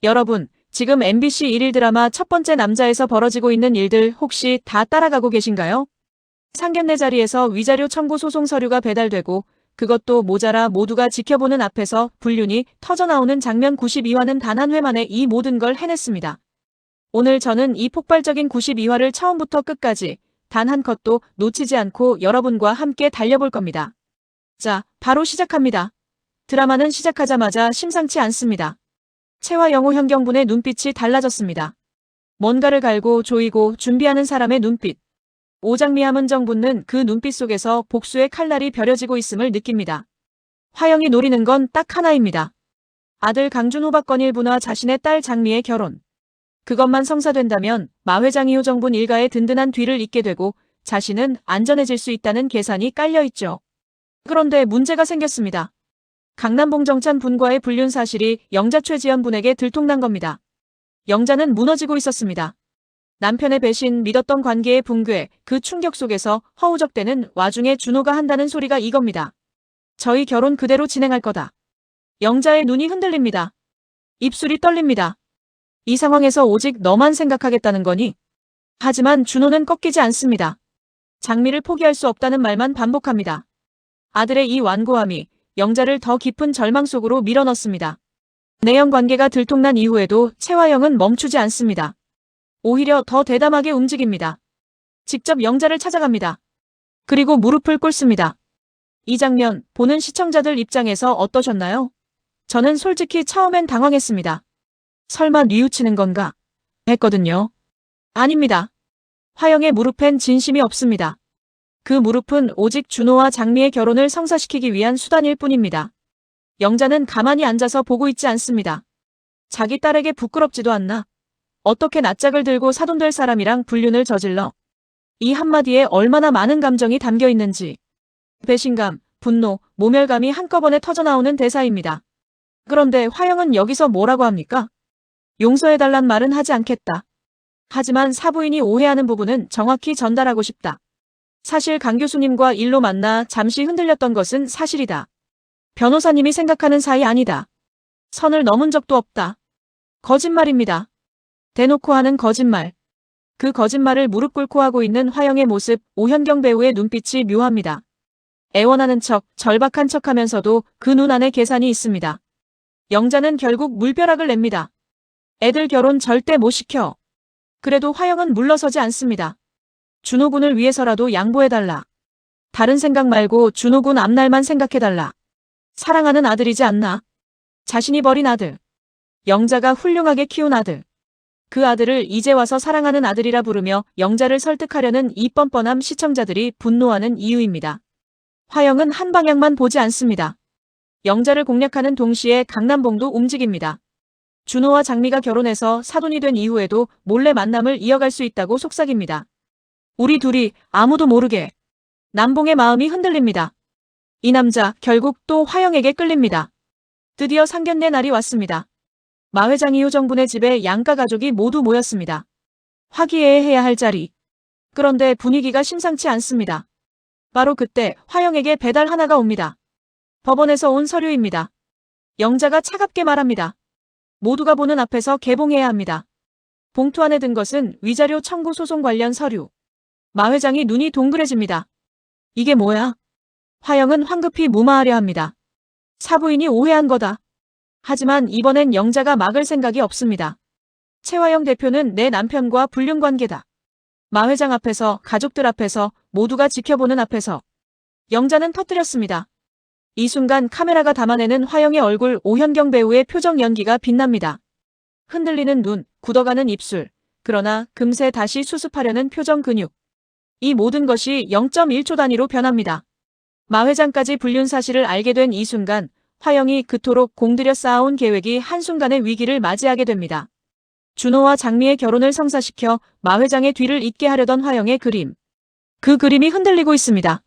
여러분, 지금 MBC 일일 드라마 첫 번째 남자에서 벌어지고 있는 일들 혹시 다 따라가고 계신가요? 상견례 자리에서 위자료 청구 소송 서류가 배달되고 그것도 모자라 모두가 지켜보는 앞에서 불륜이 터져나오는 장면 92화는 단 한 회 만에 이 모든 걸 해냈습니다. 오늘 저는 이 폭발적인 92화를 처음부터 끝까지 단 한 컷도 놓치지 않고 여러분과 함께 달려볼 겁니다. 자, 바로 시작합니다. 드라마는 시작하자마자 심상치 않습니다. 채화 영호 현경분의 눈빛이 달라졌습니다. 뭔가를 갈고 조이고 준비하는 사람의 눈빛. 오장미 함은정 붙는 그 눈빛 속에서 복수의 칼날이 벼려지고 있음을 느낍니다. 화영이 노리는 건 딱 하나입니다. 아들 강준호 박건일 분과 자신의 딸 장미의 결혼. 그것만 성사된다면 마 회장 이후 정분 일가의 든든한 뒤를 잇게 되고 자신은 안전해질 수 있다는 계산이 깔려있죠. 그런데 문제가 생겼습니다. 강남봉 정찬 분과의 불륜 사실이 영자 최지연 분에게 들통난 겁니다. 영자는 무너지고 있었습니다. 남편의 배신, 믿었던 관계의 붕괴, 그 충격 속에서 허우적대는 와중에 준호가 한다는 소리가 이겁니다. 저희 결혼 그대로 진행할 거다. 영자의 눈이 흔들립니다. 입술이 떨립니다. 이 상황에서 오직 너만 생각하겠다는 거니? 하지만 준호는 꺾이지 않습니다. 장미를 포기할 수 없다는 말만 반복합니다. 아들의 이 완고함이 영자를 더 깊은 절망 속으로 밀어넣습니다. 내연 관계가 들통난 이후에도 채화영은 멈추지 않습니다. 오히려 더 대담하게 움직입니다. 직접 영자를 찾아갑니다. 그리고 무릎을 꿇습니다. 이 장면 보는 시청자들 입장에서 어떠셨나요? 저는 솔직히 처음엔 당황했습니다. 설마 뉘우치는 건가? 했거든요. 아닙니다. 화영의 무릎엔 진심이 없습니다. 그 무릎은 오직 준호와 장미의 결혼을 성사시키기 위한 수단일 뿐입니다. 영자는 가만히 앉아서 보고 있지 않습니다. 자기 딸에게 부끄럽지도 않나? 어떻게 낯짝을 들고 사돈될 사람이랑 불륜을 저질러? 이 한마디에 얼마나 많은 감정이 담겨 있는지. 배신감, 분노, 모멸감이 한꺼번에 터져나오는 대사입니다. 그런데 화영은 여기서 뭐라고 합니까? 용서해달란 말은 하지 않겠다. 하지만 사부인이 오해하는 부분은 정확히 전달하고 싶다. 사실 강 교수님과 일로 만나 잠시 흔들렸던 것은 사실이다. 변호사님이 생각하는 사이 아니다. 선을 넘은 적도 없다. 거짓말입니다. 대놓고 하는 거짓말. 그 거짓말을 무릎 꿇고 하고 있는 화영의 모습, 오현경 배우의 눈빛이 묘합니다. 애원하는 척, 절박한 척하면서도 그 눈 안에 계산이 있습니다. 영자는 결국 물벼락을 냅니다. 애들 결혼 절대 못 시켜. 그래도 화영은 물러서지 않습니다. 준호군을 위해서라도 양보해달라. 다른 생각 말고 준호군 앞날만 생각해달라. 사랑하는 아들이지 않나? 자신이 버린 아들. 영자가 훌륭하게 키운 아들. 그 아들을 이제 와서 사랑하는 아들이라 부르며 영자를 설득하려는 이 뻔뻔함 시청자들이 분노하는 이유입니다. 화영은 한 방향만 보지 않습니다. 영자를 공략하는 동시에 강남봉도 움직입니다. 준호와 장미가 결혼해서 사돈이 된 이후에도 몰래 만남을 이어갈 수 있다고 속삭입니다. 우리 둘이 아무도 모르게. 남봉의 마음이 흔들립니다. 이 남자 결국 또 화영에게 끌립니다. 드디어 상견례 날이 왔습니다. 마 회장 이후 정분의 집에 양가 가족이 모두 모였습니다. 화기애애해야 할 자리. 그런데 분위기가 심상치 않습니다. 바로 그때 화영에게 배달 하나가 옵니다. 법원에서 온 서류입니다. 영자가 차갑게 말합니다. 모두가 보는 앞에서 개봉해야 합니다. 봉투 안에 든 것은 위자료 청구 소송 관련 서류. 마 회장이 눈이 동그래집니다. 이게 뭐야? 화영은 황급히 무마하려 합니다. 사부인이 오해한 거다. 하지만 이번엔 영자가 막을 생각이 없습니다. 채화영 대표는 내 남편과 불륜 관계다. 마 회장 앞에서, 가족들 앞에서, 모두가 지켜보는 앞에서. 영자는 터뜨렸습니다. 이 순간 카메라가 담아내는 화영의 얼굴, 오현경 배우의 표정 연기가 빛납니다. 흔들리는 눈, 굳어가는 입술. 그러나 금세 다시 수습하려는 표정 근육. 이 모든 것이 0.1초 단위로 변합니다. 마 회장까지 불륜 사실을 알게 된 이 순간 화영이 그토록 공들여 쌓아온 계획이 한순간에 위기를 맞이하게 됩니다. 준호와 장미의 결혼을 성사시켜 마 회장의 뒤를 잇게 하려던 화영의 그림. 그 그림이 흔들리고 있습니다.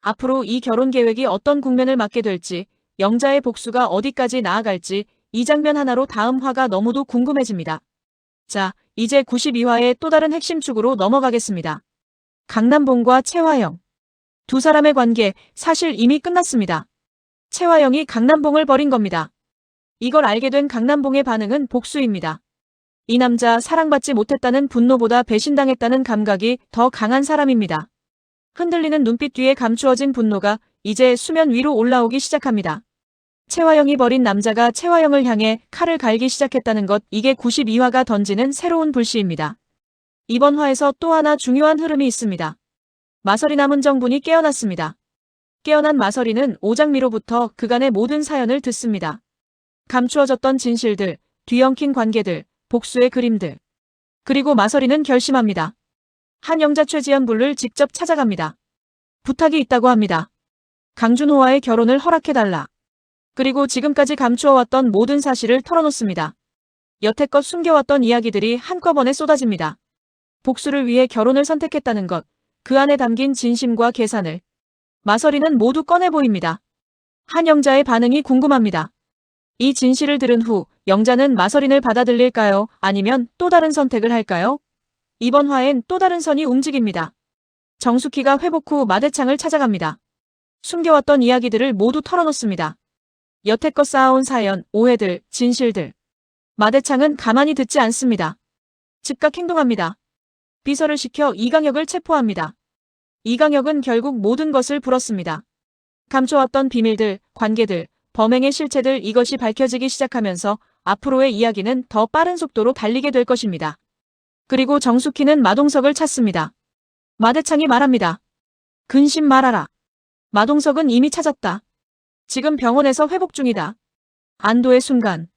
앞으로 이 결혼 계획이 어떤 국면을 맞게 될지, 영자의 복수가 어디까지 나아갈지 이 장면 하나로 다음 화가 너무도 궁금해집니다. 자, 이제 92화의 또 다른 핵심 축으로 넘어가겠습니다. 강남봉과 채화영. 두 사람의 관계 사실 이미 끝났습니다. 채화영이 강남봉을 버린 겁니다. 이걸 알게 된 강남봉의 반응은 복수입니다. 이 남자 사랑받지 못했다는 분노보다 배신당했다는 감각이 더 강한 사람입니다. 흔들리는 눈빛 뒤에 감추어진 분노가 이제 수면 위로 올라오기 시작합니다. 채화영이 버린 남자가 채화영을 향해 칼을 갈기 시작했다는 것, 이게 92화가 던지는 새로운 불씨입니다. 이번 화에서 또 하나 중요한 흐름이 있습니다. 마서리 남은정분이 깨어났습니다. 깨어난 마서리는 오장미로부터 그간의 모든 사연을 듣습니다. 감추어졌던 진실들, 뒤엉킨 관계들, 복수의 그림들. 그리고 마서리는 결심합니다. 한영자 최지연불을 직접 찾아갑니다. 부탁이 있다고 합니다. 강준호와의 결혼을 허락해달라. 그리고 지금까지 감추어왔던 모든 사실을 털어놓습니다. 여태껏 숨겨왔던 이야기들이 한꺼번에 쏟아집니다. 복수를 위해 결혼을 선택했다는 것, 그 안에 담긴 진심과 계산을. 마서리는 모두 꺼내 보입니다. 한영자의 반응이 궁금합니다. 이 진실을 들은 후 영자는 마서린을 받아들일까요? 아니면 또 다른 선택을 할까요? 이번 화엔 또 다른 선이 움직입니다. 정숙희가 회복 후 마대창을 찾아갑니다. 숨겨왔던 이야기들을 모두 털어놓습니다. 여태껏 쌓아온 사연, 오해들, 진실들. 마대창은 가만히 듣지 않습니다. 즉각 행동합니다. 비서를 시켜 이강혁을 체포합니다. 이강혁은 결국 모든 것을 풀었습니다. 감춰왔던 비밀들, 관계들, 범행의 실체들, 이것이 밝혀지기 시작하면서 앞으로의 이야기는 더 빠른 속도로 달리게 될 것입니다. 그리고 정숙희는 마동석을 찾습니다. 마대창이 말합니다. 근심 말아라. 마동석은 이미 찾았다. 지금 병원에서 회복 중이다. 안도의 순간.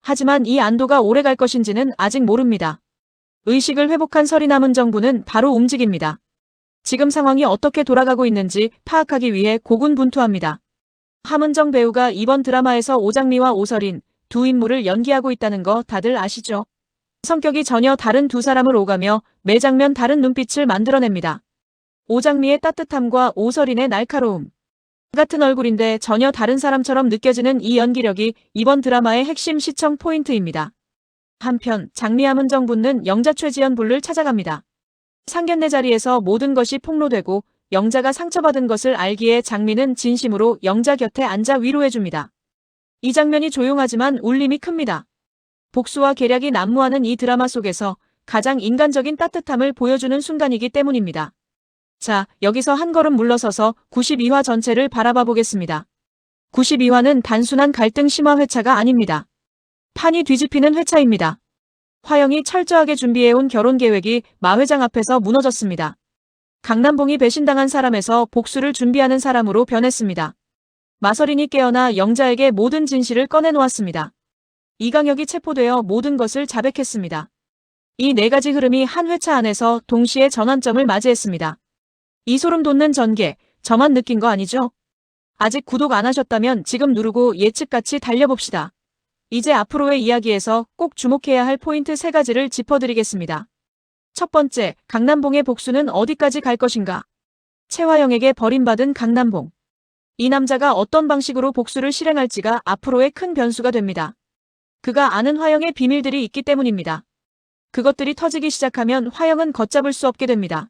하지만 이 안도가 오래 갈 것인지는 아직 모릅니다. 의식을 회복한 서리 남은정부는 바로 움직입니다. 지금 상황이 어떻게 돌아가고 있는지 파악하기 위해 고군분투합니다. 함은정 배우가 이번 드라마에서 오장미와 오설인 두 인물을 연기하고 있다는 거 다들 아시죠? 성격이 전혀 다른 두 사람을 오가며 매 장면 다른 눈빛을 만들어냅니다. 오장미의 따뜻함과 오설인의 날카로움. 같은 얼굴인데 전혀 다른 사람처럼 느껴지는 이 연기력이 이번 드라마의 핵심 시청 포인트입니다. 한편 장미 함은정분은 영자 최지연불을 찾아갑니다. 상견례 자리에서 모든 것이 폭로되고 영자가 상처받은 것을 알기에 장미는 진심으로 영자 곁에 앉아 위로해줍니다. 이 장면이 조용하지만 울림이 큽니다. 복수와 계략이 난무하는 이 드라마 속에서 가장 인간적인 따뜻함을 보여주는 순간이기 때문입니다. 자, 여기서 한 걸음 물러서서 92화 전체를 바라봐 보겠습니다. 92화는 단순한 갈등 심화 회차가 아닙니다. 판이 뒤집히는 회차입니다. 화영이 철저하게 준비해온 결혼 계획이 마 회장 앞에서 무너졌습니다. 강남봉이 배신당한 사람에서 복수를 준비하는 사람으로 변했습니다. 마서린이 깨어나 영자에게 모든 진실을 꺼내놓았습니다. 이강혁이 체포되어 모든 것을 자백했습니다. 이 네 가지 흐름이 한 회차 안에서 동시에 전환점을 맞이했습니다. 이 소름 돋는 전개, 저만 느낀 거 아니죠? 아직 구독 안 하셨다면 지금 누르고 예측같이 달려봅시다. 이제 앞으로의 이야기에서 꼭 주목해야 할 포인트 3가지를 짚어드리겠습니다. 첫 번째, 강남봉의 복수는 어디까지 갈 것인가? 채화영에게 버림받은 강남봉. 이 남자가 어떤 방식으로 복수를 실행할지가 앞으로의 큰 변수가 됩니다. 그가 아는 화영의 비밀들이 있기 때문입니다. 그것들이 터지기 시작하면 화영은 걷잡을 수 없게 됩니다.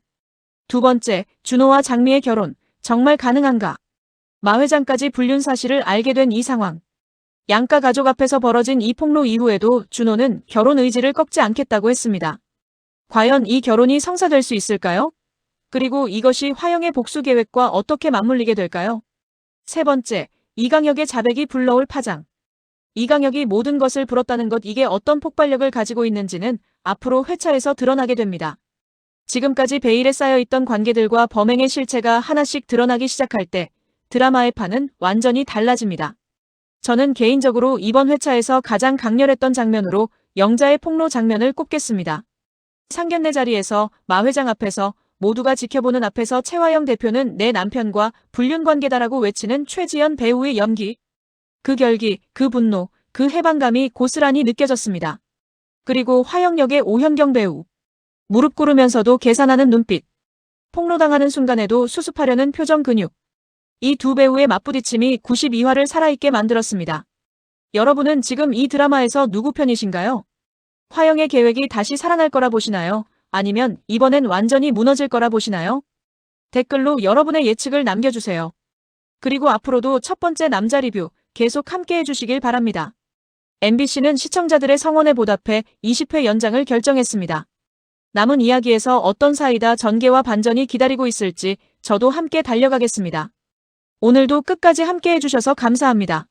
두 번째, 준호와 장미의 결혼, 정말 가능한가? 마 회장까지 불륜 사실을 알게 된 이 상황. 양가 가족 앞에서 벌어진 이 폭로 이후에도 준호는 결혼 의지를 꺾지 않겠다고 했습니다. 과연 이 결혼이 성사될 수 있을까요? 그리고 이것이 화영의 복수 계획과 어떻게 맞물리게 될까요? 세 번째, 이강혁의 자백이 불러올 파장. 이강혁이 모든 것을 풀었다는 것, 이게 어떤 폭발력을 가지고 있는지는 앞으로 회차에서 드러나게 됩니다. 지금까지 베일에 쌓여있던 관계들과 범행의 실체가 하나씩 드러나기 시작할 때 드라마의 판은 완전히 달라집니다. 저는 개인적으로 이번 회차에서 가장 강렬했던 장면으로 영자의 폭로 장면을 꼽겠습니다. 상견례 자리에서 마 회장 앞에서 모두가 지켜보는 앞에서 채화영 대표는 내 남편과 불륜 관계다라고 외치는 최지연 배우의 연기. 그 결기, 그 분노, 그 해방감이 고스란히 느껴졌습니다. 그리고 화영 역의 오현경 배우. 무릎 꿇으면서도 계산하는 눈빛. 폭로당하는 순간에도 수습하려는 표정 근육. 이 두 배우의 맞부딪힘이 92화를 살아있게 만들었습니다. 여러분은 지금 이 드라마에서 누구 편이신가요? 화영의 계획이 다시 살아날 거라 보시나요? 아니면 이번엔 완전히 무너질 거라 보시나요? 댓글로 여러분의 예측을 남겨주세요. 그리고 앞으로도 첫 번째 남자 리뷰 계속 함께 해주시길 바랍니다. MBC는 시청자들의 성원에 보답해 20회 연장을 결정했습니다. 남은 이야기에서 어떤 사이다 전개와 반전이 기다리고 있을지 저도 함께 달려가겠습니다. 오늘도 끝까지 함께 해주셔서 감사합니다.